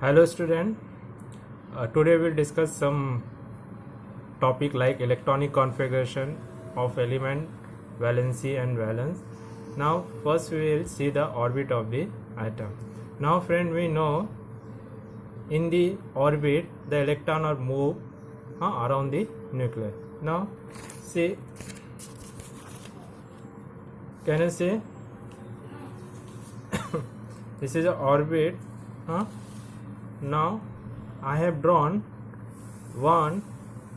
Hello student, today we'll discuss some topic like electronic configuration of element, valency and valence. Now first we will see the orbit of the atom. Now friend, we know in the orbit the electron are move around the nucleus. Now see, can you see this is a orbit. Now I have drawn 1,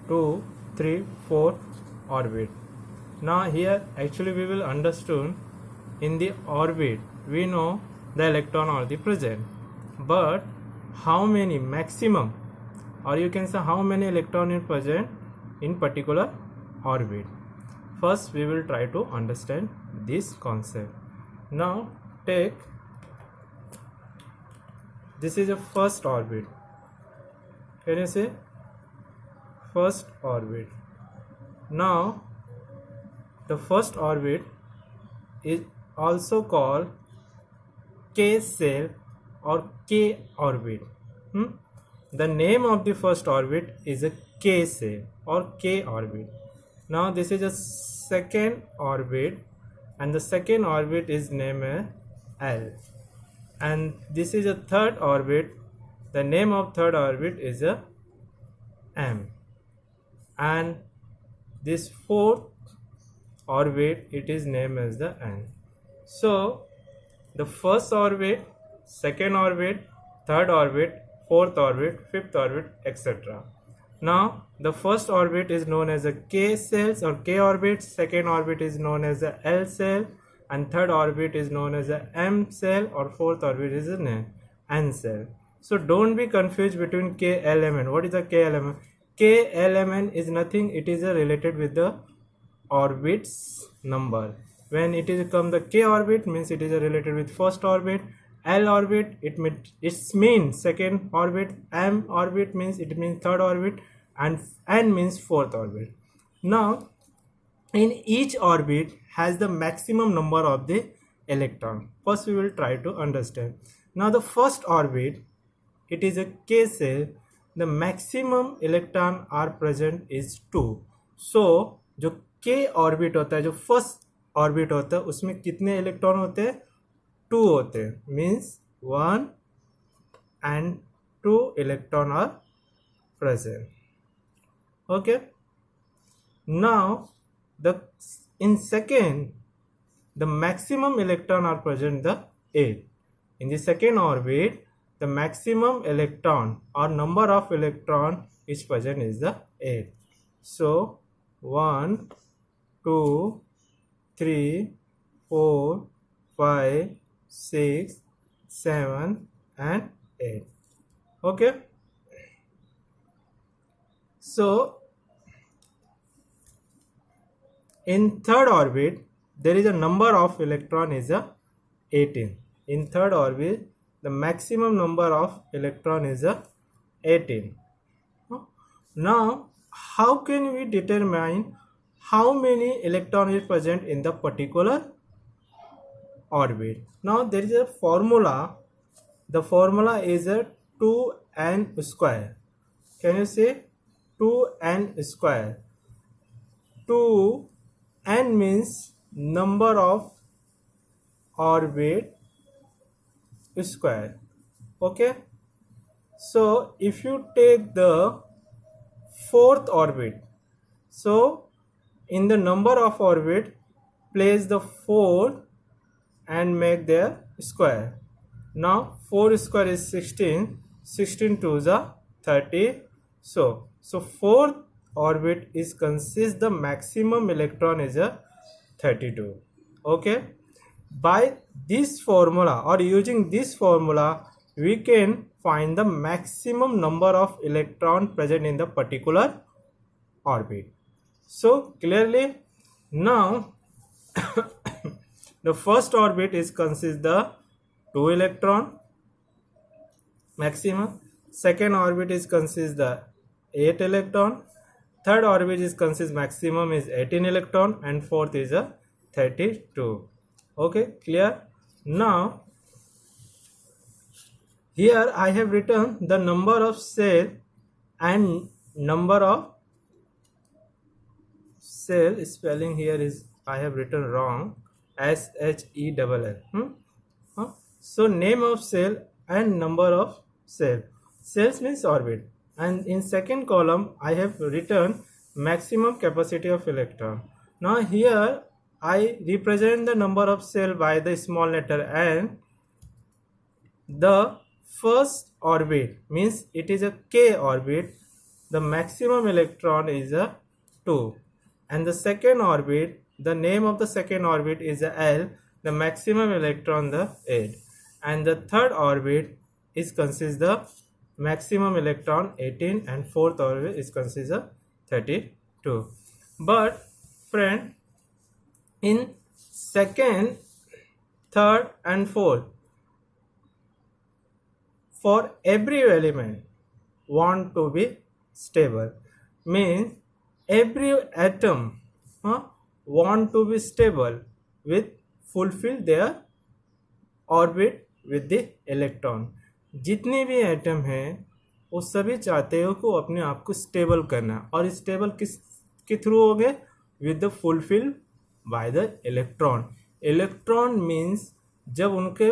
2, 3, 4 orbit. Now here actually we will understand in the orbit we know the electron are the present, but how many maximum, or you can say how many electron is present in particular orbit. First we will try to understand this concept. Now take, this is a first orbit. Can you see? First orbit. Now the first orbit is also called K cell or K orbit. The name of the first orbit is a K cell or K orbit. Now this is a second orbit, and the second orbit is named as L. And this is a third orbit. The name of third orbit is a M. And this fourth orbit, it is named as the N. So the first orbit, second orbit, third orbit, fourth orbit, fifth orbit, etc. Now the first orbit is known as a K cells or K orbit, second orbit is known as a L cell, and third orbit is known as a M cell, or fourth orbit is an N cell. So don't be confused between K, L, M, N. What is a K, L, M, N? K, L, M, N is nothing. It is related with the orbits number. When it is come the K orbit, means it is related with first orbit. L orbit, it means second orbit. M orbit means it means third orbit, and N means fourth orbit. Now in each orbit has the maximum number of the electron. First we will try to understand. Now the first orbit, it is a K cell. The maximum electron are present is 2. So जो K orbit होता है, जो first orbit होता है, उसमें कितने electron होते हैं? 2 होते हैं. Means 1 and 2 electron are present. Okay. Now in second, the maximum electron are present the 8. In the second orbit, the maximum electron or number of electron is present is the 8. So 1, 2, 3, 4, 5, 6, 7 and 8. Okay. So in third orbit, there is a number of electron is a 18. In third orbit, the maximum number of electron is a 18. Now, how can we determine how many electron is present in the particular orbit? Now, there is a formula. The formula is a 2n square. Can you say 2n square? 2 N means number of orbit square. Okay. So if you take the fourth orbit, so in the number of orbit, place the 4 and make their square. Now 4 square is 16. 16 to the 30. So fourth orbit is consists the maximum electron is a 32. Okay. By this formula or using this formula, we can find the maximum number of electron present in the particular orbit. So clearly now the first orbit is consists the 2 electron maximum. Second orbit is consists the 8 electron. Third orbit is consists maximum is 18 electron, and fourth is a 32. Okay, clear? Now here I have written the number of cell and number of cell. Spelling here is I have written wrong, SHELL. Huh? So name of cell and number of cell. Cells means orbit, and in second column I have written maximum capacity of electron. Now here I represent the number of cell by the small letter n. The first orbit means it is a k orbit. The maximum electron is a 2, and the second orbit, the name of the second orbit is a L. The maximum electron the 8, and the third orbit is consists the maximum electron 18, and fourth orbit is consists of 32. But friend, in second, third and fourth, for every element want to be stable, means every atom want to be stable with fulfill their orbit with the electron. जितने भी atom हैं वो सभी चाहते हो को अपने आप को स्टेबल करना, और स्टेबल किस के थ्रू हो गए? With the fulfil by the electron. Electron means जब उनके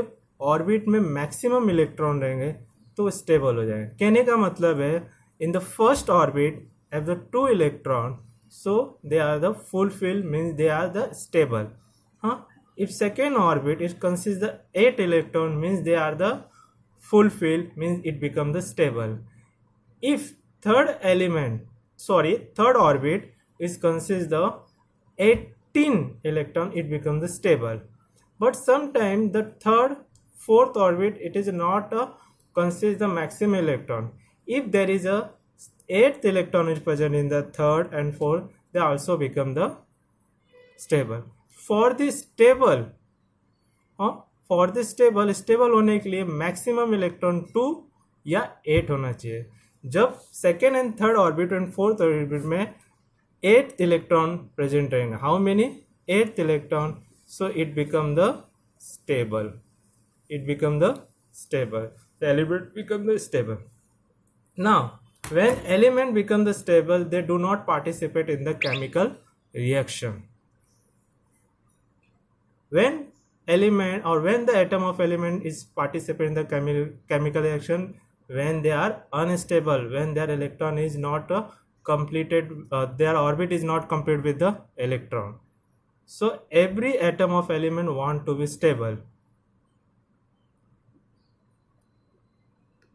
ऑर्बिट में मैक्सिमम इलेक्ट्रॉन रहेंगे तो स्टेबल हो जाएंगे. कहने का मतलब है in the first orbit have the 2 electron, so they are the fulfilled, means they are the stable. If second orbit it consists the 8 electron, means they are the fulfilled, means it become the stable. If third orbit is consists the 18 electron, it becomes the stable. But sometimes the third, fourth orbit it is not consists the maximum electron. If there is a 8th electron is present in the third and fourth, they also become the stable. For this stable, stable होने के लिए maximum electron 2 या 8 होना चाहिए. जब second and third orbit and fourth orbit में 8th electron present रहेंगे. How many? 8th electron. So it become the stable. The element become the stable. Now when element become the stable, they do not participate in the chemical reaction. When element or when the atom of element is participate in the chemical reaction, when they are unstable, when their electron is not completed, their orbit is not complete with the electron. So every atom of element want to be stable.